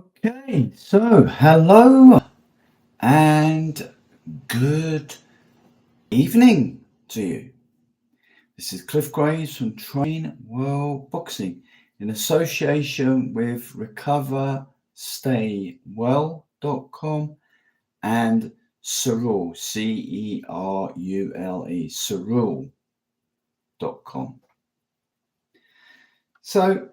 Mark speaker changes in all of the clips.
Speaker 1: Okay, so hello and good evening to you. This is Cliff Graves from Train World Boxing in association with recoverstaywell.com and Cerule, Cerule, Cerule.com. So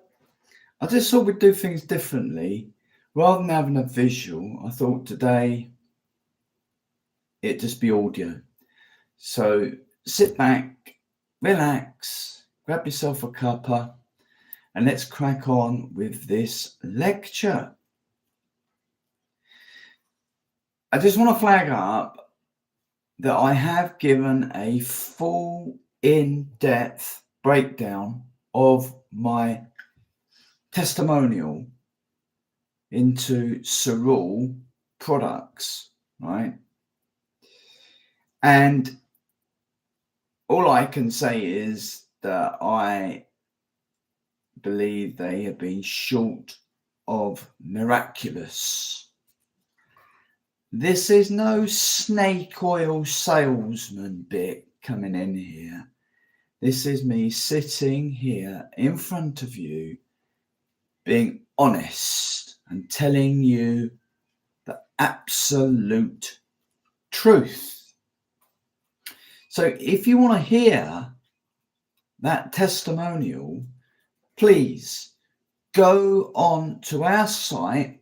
Speaker 1: I just thought we'd do things differently. Rather than having a visual, I thought today it'd just be audio. So sit back, relax, grab yourself a cuppa, and let's crack on with this lecture. I just want to flag up that I have given a full in-depth breakdown of my testimonial into Cerule products, right? And all I can say is that I believe they have been short of miraculous. This is no snake oil salesman bit coming in here. This is me sitting here in front of you, being honest and telling you the absolute truth. So if you want to hear that testimonial, please go on to our site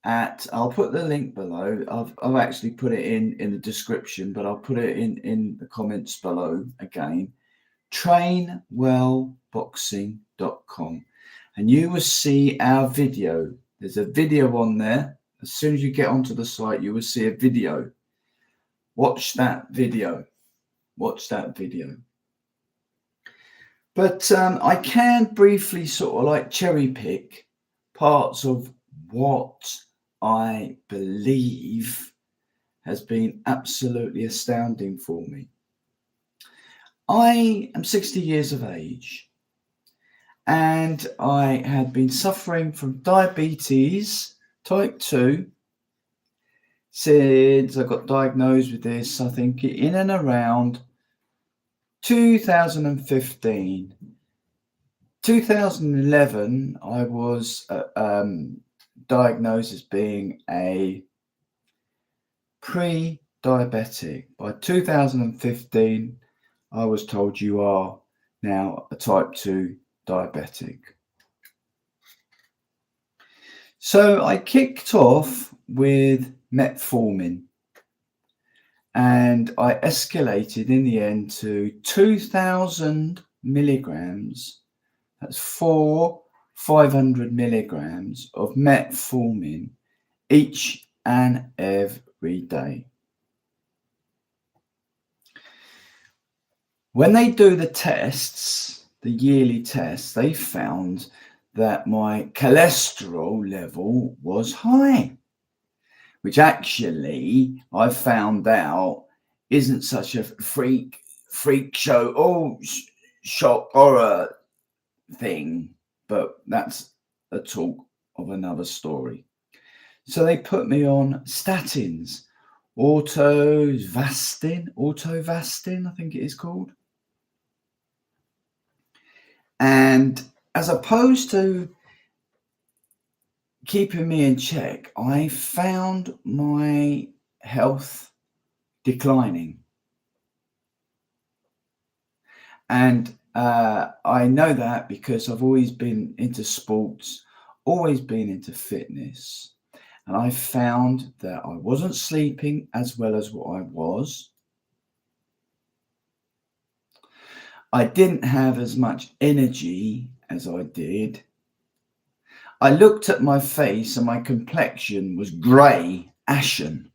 Speaker 1: I'll put the link below. I've actually put it in the description, but I'll put it in the comments below again. trainwellboxing.com, and you will see our video. There's a video on there. As soon as you get onto the site, you will see a video. Watch that video. But I can briefly sort of like cherry pick parts of what I believe has been absolutely astounding for me. I am 60 years of age, and I had been suffering from diabetes type 2 since I got diagnosed with this, I think in and around 2015. 2011, I was diagnosed as being a pre-diabetic. By 2015, I was told you are now a type 2 diabetic. So I kicked off with metformin, and I escalated in the end to 2,000 milligrams. That's 500 milligrams of metformin each and every day. When they do the tests, the yearly tests, they found that my cholesterol level was high, which actually I found out isn't such a freak show, shock horror thing, but that's a talk of another story. So they put me on statins, autovastin, I think it is called. And as opposed to keeping me in check, I found my health declining. And I know that because I've always been into sports, always been into fitness. And I found that I wasn't sleeping as well as what I was. I didn't have as much energy as I did. I looked at my face and my complexion was grey, ashen.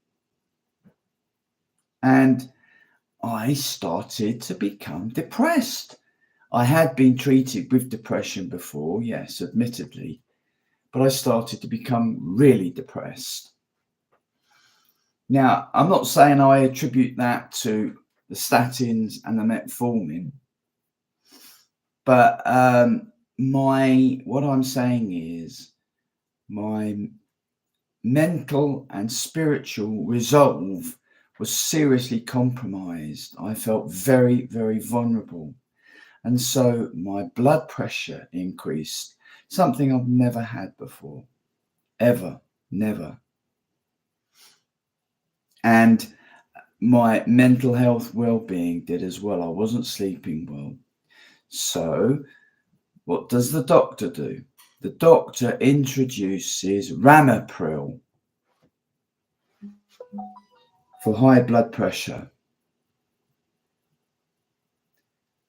Speaker 1: And I started to become depressed. I had been treated with depression before, yes, admittedly, but I started to become really depressed. Now, I'm not saying I attribute that to the statins and the metformin, but what I'm saying is my mental and spiritual resolve was seriously compromised. I felt very, very vulnerable. And so my blood pressure increased, something I've never had before, ever, never. And my mental health well-being did as well. I wasn't sleeping well. So what does the doctor do? The doctor introduces ramipril for high blood pressure,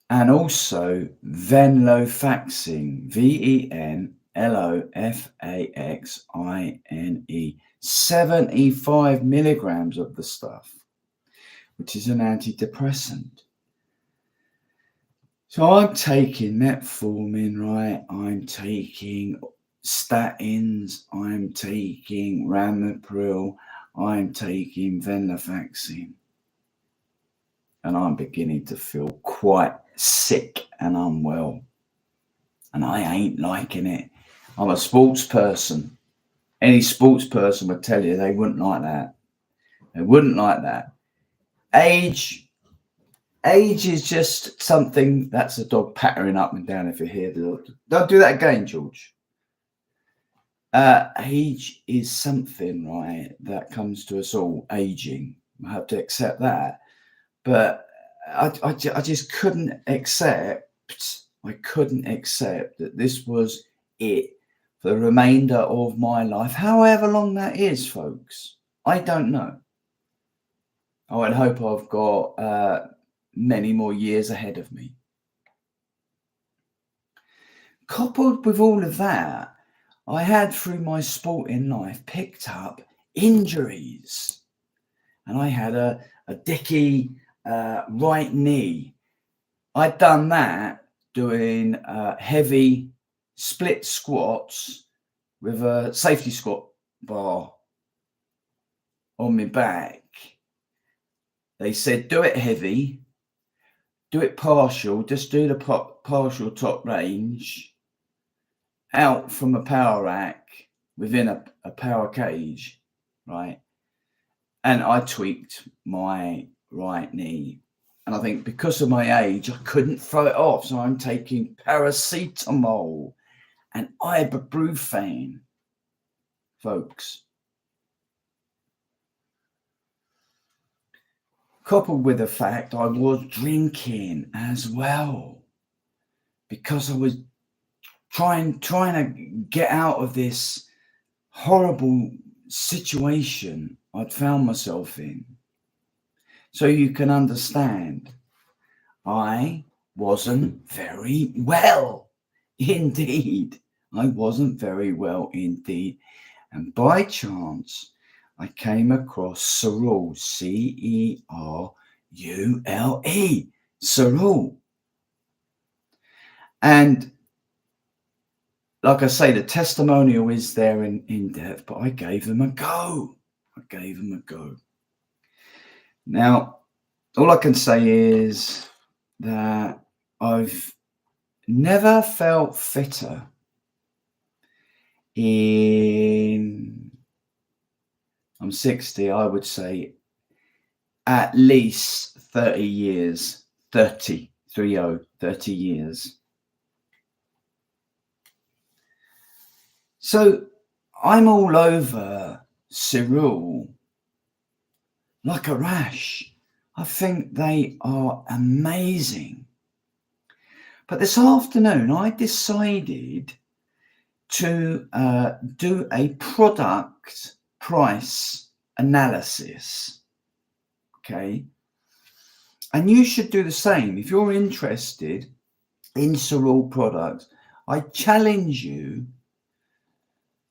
Speaker 1: and also venlafaxine, venlafaxine, 75 milligrams of the stuff, which is an antidepressant. So I'm taking metformin, right? I'm taking statins, I'm taking ramipril, I'm taking venlafaxine. And I'm beginning to feel quite sick and unwell. And I ain't liking it. I'm a sports person. Any sports person would tell you they wouldn't like that. They wouldn't like that. Age is just something. That's a dog pattering up and down if you hear the dog. Don't do that again, George. Age is something, right, that comes to us all. Aging. I have to accept that. But I just couldn't accept. I couldn't accept that this was it for the remainder of my life, however long that is, folks. I don't know. I would hope I've got many more years ahead of me. Coupled with all of that, I had through my sporting life picked up injuries, and I had a dicky right knee. I'd done that doing heavy split squats with a safety squat bar on my back. They said, do it heavy, do it partial, just do the partial top range out from a power rack within a power cage, right? And I tweaked my right knee. And I think because of my age, I couldn't throw it off. So I'm taking paracetamol and ibuprofen, folks. Coupled with the fact I was drinking as well, because I was trying to get out of this horrible situation I'd found myself in. So you can understand, I wasn't very well indeed. I wasn't very well indeed. And by chance, I came across Cerule, Cerule, Cerule. And like I say, the testimonial is there in depth, but I gave them a go. Now, all I can say is that I've never felt fitter I'm 60, I would say at least 30 years, 30 years. So I'm all over Cerule like a rash. I think they are amazing. But this afternoon, I decided to do a product price analysis. Okay. And you should do the same. If you're interested in Cerule products, I challenge you.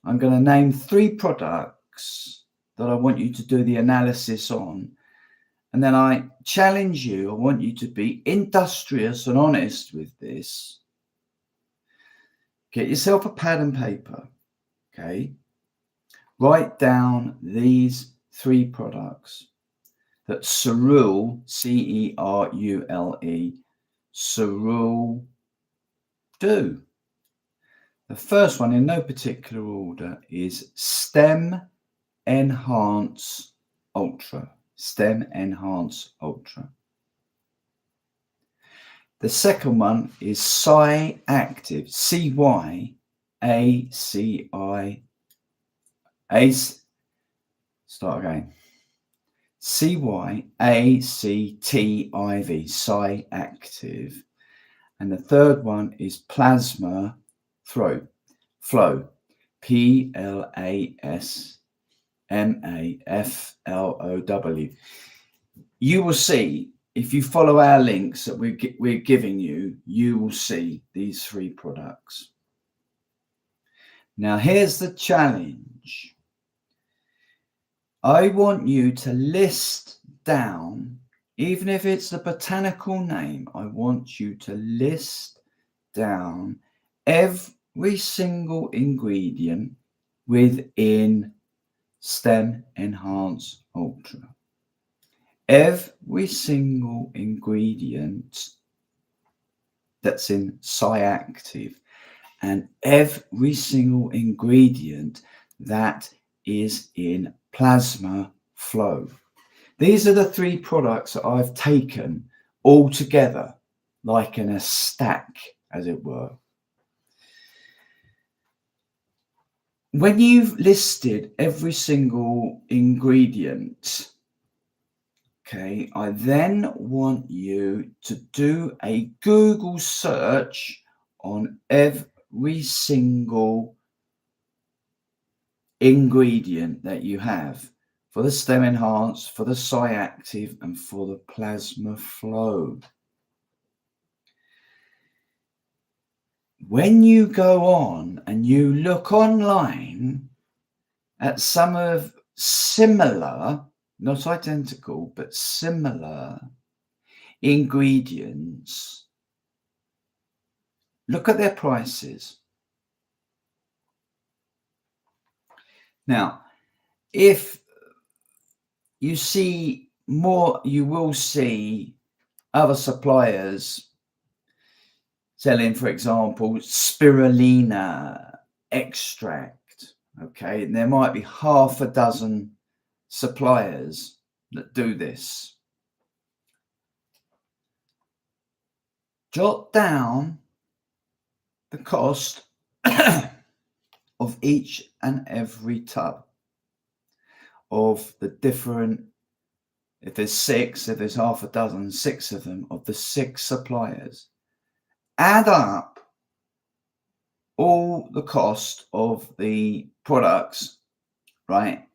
Speaker 1: I'm going to name 3 products that I want you to do the analysis on. And then I challenge you, I want you to be industrious and honest with this. Get yourself a pad and paper, okay? Write down these 3 products that Cerule, Cerule, Cerule do. The first one, in no particular order, is stem Enhance Ultra. Stem Enhance Ultra. The second one is Cy Active. CYACI. Start again. CYACTIV. Cy Active. And the third one is Plasma Flow. PLASMAFLOW. You will see, if you follow our links that we're giving you, you will see these three products. Now, here's the challenge. I want you to list down, even if it's the botanical name, I want you to list down every single ingredient within Stem Enhance Ultra. Every single ingredient that's in Cy Active and every single ingredient that is in Plasma Flow. These are the three products that I've taken all together, like in a stack, as it were. When you've listed every single ingredient, okay, I then want you to do a Google search on every single ingredient that you have for the Stem Enhance, for the Cy Active, and for the Plasma Flow. When you go on and you look online at some of similar, not identical, but similar ingredients, look at their prices. Now, if you see more, you will see other suppliers selling, for example, spirulina extract. Okay, and there might be half a dozen suppliers that do this. Jot down the cost of each and every tub of the different, if there's six, if there's half a dozen, six of them, of the six suppliers. Add up all the cost of the products, right,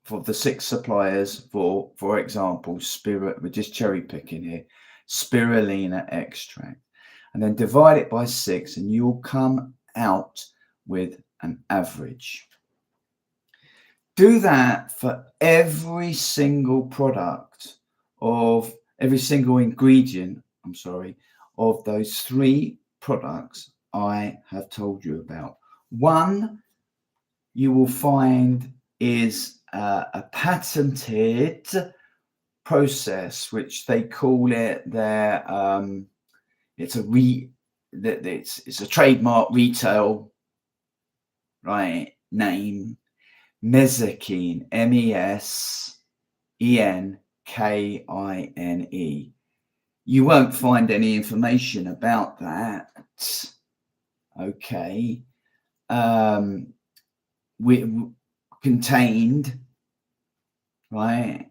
Speaker 1: for the six suppliers, for example, we're just cherry picking here, spirulina extract, and then divide it by 6 and you'll come out with an average. Do that for every single product of every single ingredient, of those three products I have told you about. One you will find is a patented process, which they call it their it's a trademark retail, right, name, Mezekine, MESENKINE. You won't find any information about that, okay, contained, right,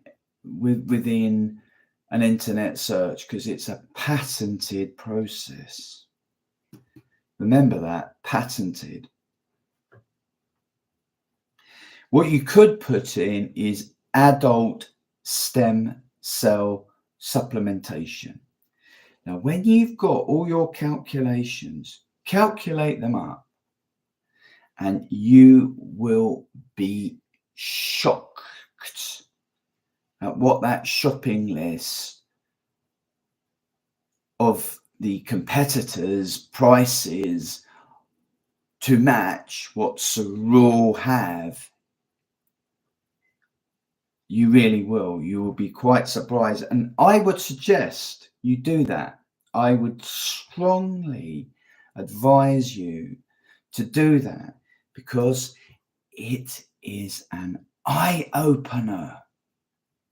Speaker 1: within an internet search, because it's a patented process. Remember that, patented. What you could put in is adult stem cell supplementation. Now, when you've got all your calculations, calculate them up, and you will be shocked at what that shopping list of the competitors' prices to match what Cerule have. You really will. You will be quite surprised. And I would suggest you do that. I would strongly advise you to do that, because it is an eye-opener,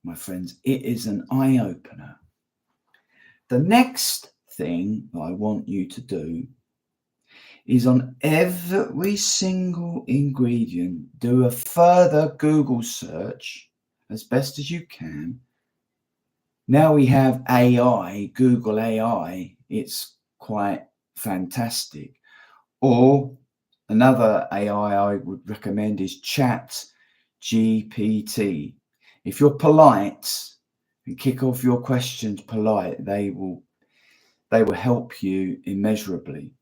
Speaker 1: my friends. It is an eye-opener. The next thing I want you to do is on every single ingredient, do a further Google search as best as you can. Now we have AI, Google AI, it's quite fantastic. Or another AI I would recommend is Chat GPT. If you're polite and kick off your questions polite, they will help you immeasurably.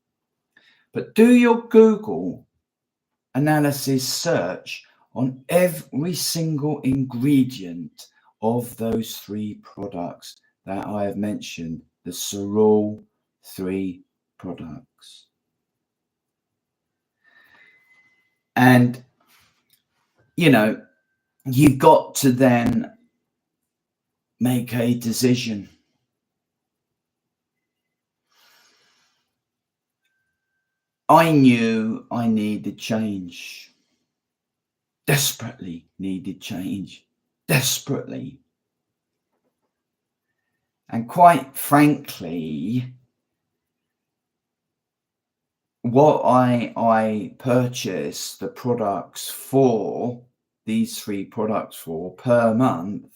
Speaker 1: But do your Google analysis search on every single ingredient of those 3 products that I have mentioned, the Cerule 3 products. And, you know, you've got to then make a decision. I knew I needed change. Desperately needed change. Desperately. And quite frankly, what I purchase the products for, these 3 products for per month,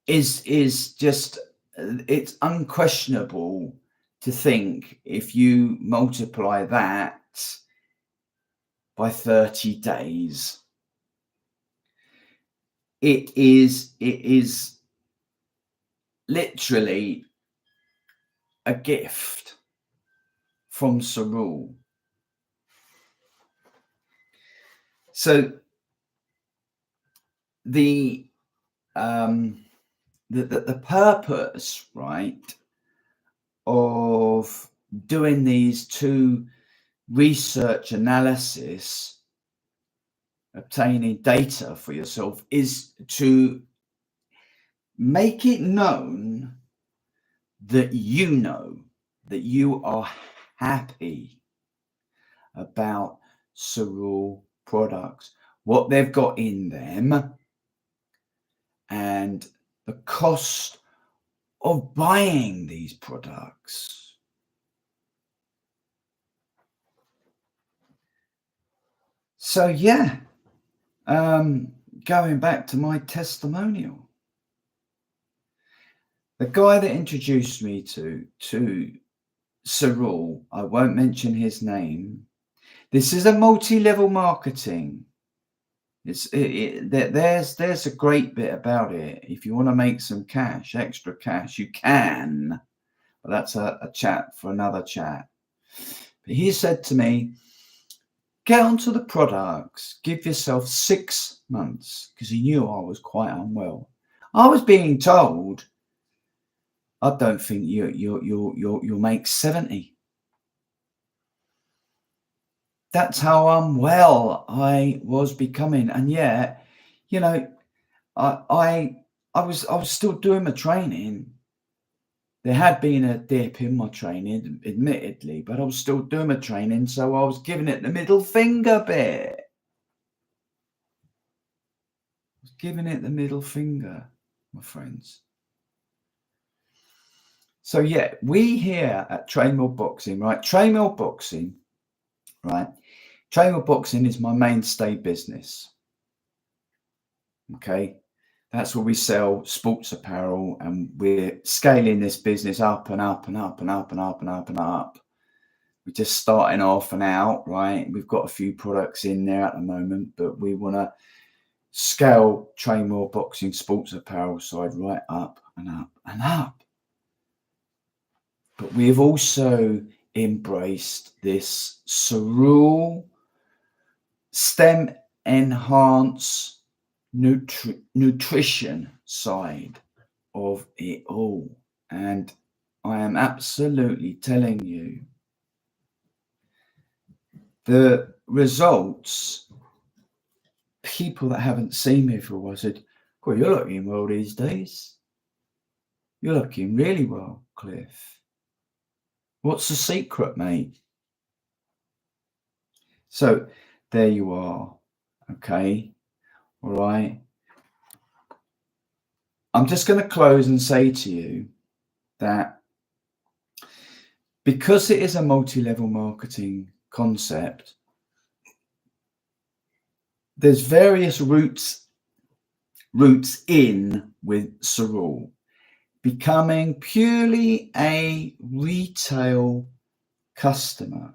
Speaker 1: is just, it's unquestionable to think if you multiply that by 30 days, it is literally a gift from Cerule. So the purpose, right, of doing these 2 research analysis, obtaining data for yourself, is to make it known that you know that you are happy about Cerule products, what they've got in them, and the cost of buying these products. So yeah, going back to my testimonial, the guy that introduced me to Cerule, I won't mention his name. This is a multi-level marketing. There's a great bit about it. If you want to make some cash, extra cash, you can. But that's a chat for another chat. But he said to me, get onto the products, give yourself 6 months, because he knew I was quite unwell. I was being told, I don't think you'll make 70. That's how unwell I was becoming. And yet, you know, I was still doing my training. There had been a dip in my training, admittedly, but I was still doing my training, so I was giving it the middle finger bit. I was giving it the middle finger, my friends. So yeah, we here at Trainmill Boxing, right? Trainmill Boxing, right? Trainmill Boxing is my mainstay business. Okay, that's where we sell sports apparel, and we're scaling this business up and up and up and up and up and up and up. We're just starting off and out, right? We've got a few products in there at the moment, but we want to scale Trainmill Boxing sports apparel side right up and up and up. But we've also embraced this Cerule STEM enhance nutrition side of it all. And I am absolutely telling you, the results, people that haven't seen me for a while said, well, you're looking well these days. You're looking really well, Cliff. What's the secret, mate? So there you are. Okay, all right. I'm just going to close and say to you that because it is a multi-level marketing concept, there's various routes in with Cerule. Becoming purely a retail customer.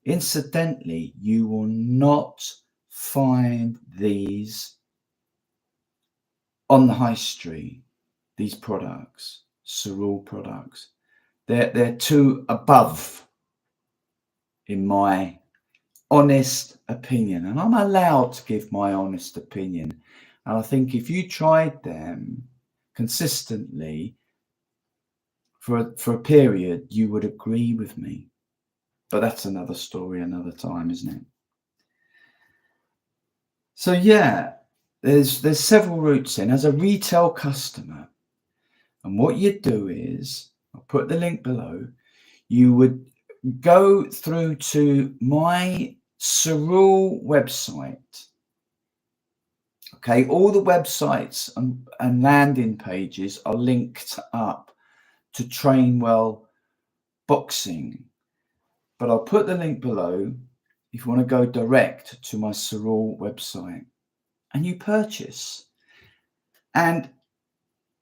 Speaker 1: Incidentally, you will not find these on the high street, these products, Cerule products. They're too above, in my honest opinion. And I'm allowed to give my honest opinion. And I think if you tried them consistently for a period, you would agree with me. But that's another story, another time, isn't it? So yeah, there's several routes in as a retail customer. And what you do is, I'll put the link below, you would go through to my Cerule website. Okay, all the websites and landing pages are linked up to Train Well Boxing. But I'll put the link below if you want to go direct to my Cerule website and you purchase. And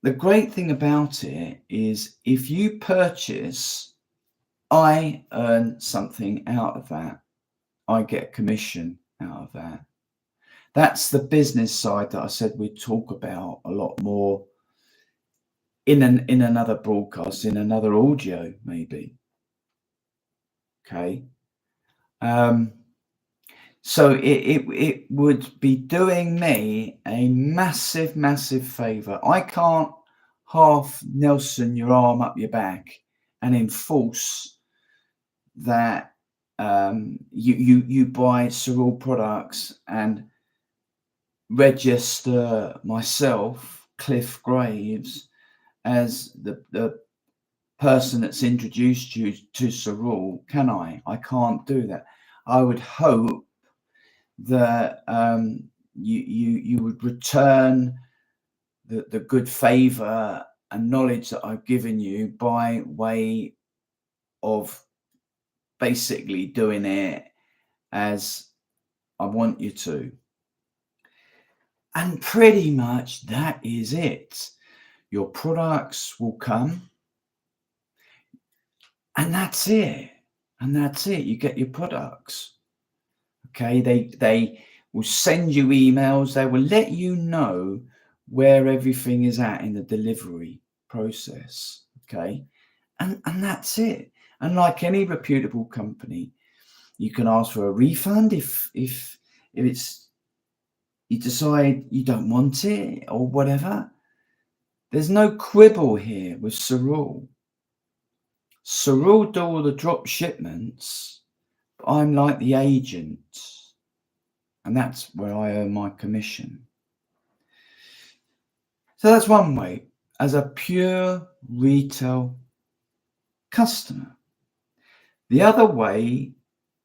Speaker 1: the great thing about it is if you purchase, I earn something out of that. I get a commission out of that. That's the business side that I said we'd talk about a lot more in another broadcast, in another audio, maybe. Okay. So it would be doing me a massive, massive favor. I can't half Nelson your arm up your back and enforce that you buy Cerule products and register myself, Cliff Graves, as the person that's introduced you to Cerule. Can I? I can't do that. I would hope that you would return the good favor and knowledge that I've given you by way of basically doing it as I want you to. And pretty much that is it. Your products will come and that's it. And that's it. You get your products. Okay. They will send you emails. They will let you know where everything is at in the delivery process. Okay. And that's it. And like any reputable company, you can ask for a refund if it's you decide you don't want it or whatever. There's no quibble here with Cerule. Cerule do all the drop shipments, but I'm like the agent, and that's where I earn my commission. So that's one way, as a pure retail customer. The other way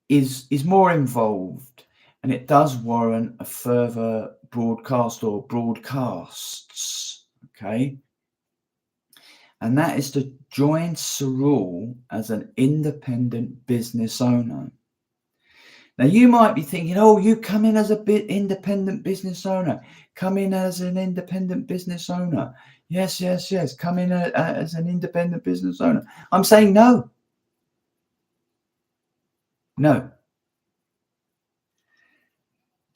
Speaker 1: is more involved, and it does warrant a further broadcast or broadcasts. Okay. And that is to join Cerule as an independent business owner. Now, you might be thinking, oh, you come in as a independent business owner. Come in as an independent business owner. Yes. Come in as an independent business owner. I'm saying no. No.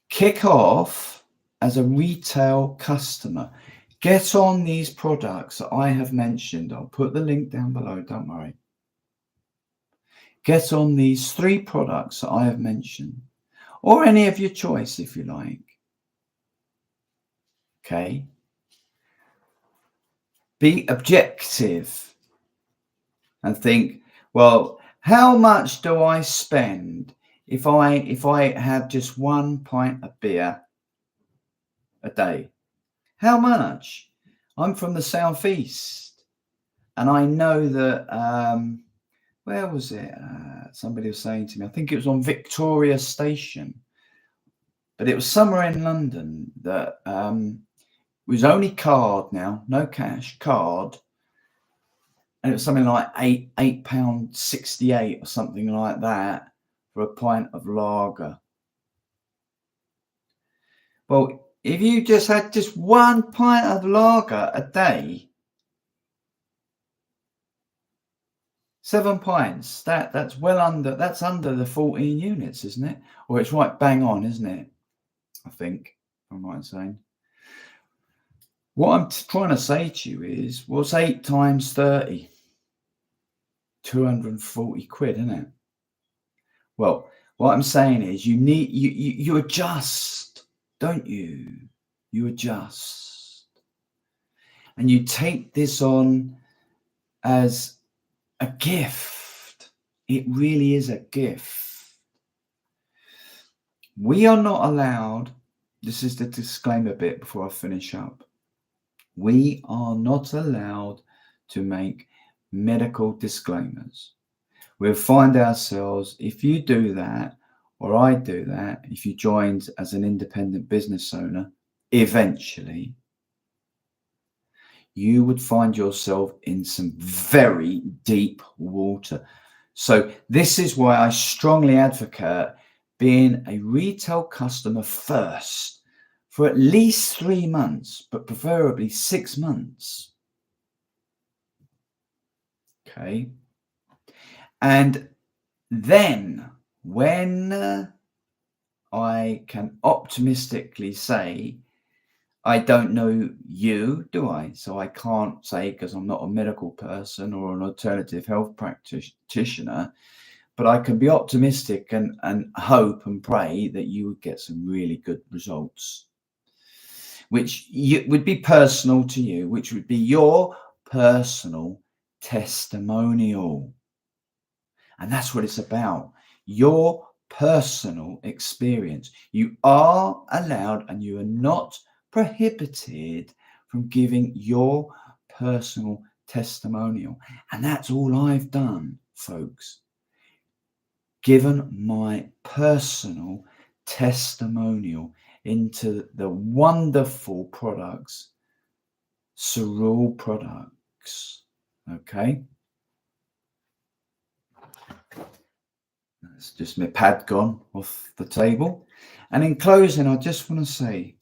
Speaker 1: Kick off as a retail customer. Get on these products that I have mentioned. I'll put the link down below. Don't worry. Get on these 3 products that I have mentioned, or any of your choice if you like. Okay. Be objective and think, well, how much do I spend if I have just 1 pint of beer a day? How much? I'm from the southeast, and I know that where was it? Somebody was saying to me, I think it was on Victoria Station. but it was somewhere in London that was only card now, no cash, card, and it was something like £8.68 or something like that for a pint of lager. Well, if you just had just one pint of lager a day, 7 pints, that's under the 14 units, isn't it? Or it's right bang on, isn't it? I think I'm right in saying. What I'm trying to say to you is, what's 8 times 30? 240 quid, isn't it? Well, what I'm saying is you adjust, don't you? You adjust. And you take this on as a gift. It really is a gift. We are not allowed, this is the disclaimer bit before I finish up. We are not allowed to make medical disclaimers. We'll find ourselves, if you do that, or I do that, if you joined as an independent business owner, eventually, you would find yourself in some very deep water. So this is why I strongly advocate being a retail customer first for at least 3 months, but preferably 6 months. Okay. And then when I can optimistically say, I don't know you, do I? So I can't say, because I'm not a medical person or an alternative health practitioner, but I can be optimistic and hope and pray that you would get some really good results, which would be personal to you, which would be your personal testimonial. And that's what it's about, your personal experience. You are allowed and you are not prohibited from giving your personal testimonial. And that's all I've done, folks. Given my personal testimonial into the wonderful products, Cerule products. Okay. That's just my pad gone off the table. And in closing, I just want to say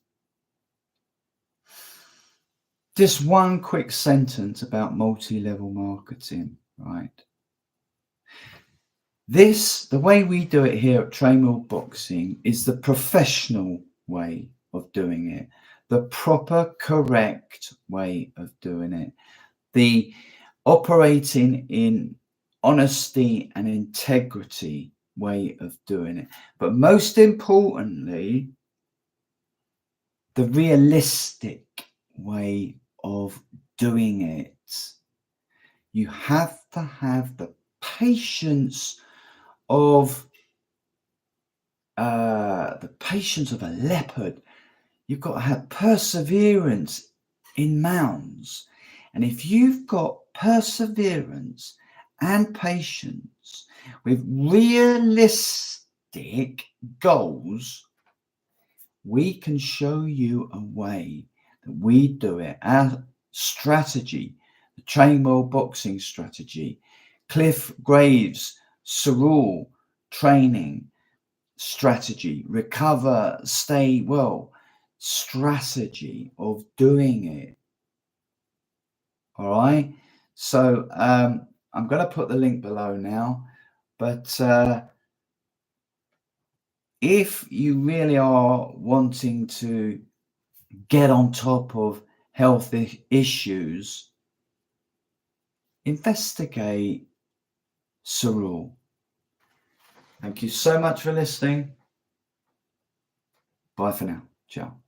Speaker 1: just one quick sentence about multi-level marketing, right? The way we do it here at Cerule Boxing is the professional way of doing it, the proper, correct way of doing it, the operating in honesty and integrity way of doing it. But most importantly, the realistic way of doing it. You have to have the patience of a leopard. You've got to have perseverance in mounds. And if you've got perseverance and patience with realistic goals, we can show you a way that we do it. Our strategy, the Cerule Boxing strategy, Cliff Graves' Cerule training strategy, recover, stay well strategy of doing it. All right. So I'm going to put the link below now, but if you really are wanting to get on top of health issues, investigate Cerule. Thank you so much for listening. Bye for now. Ciao.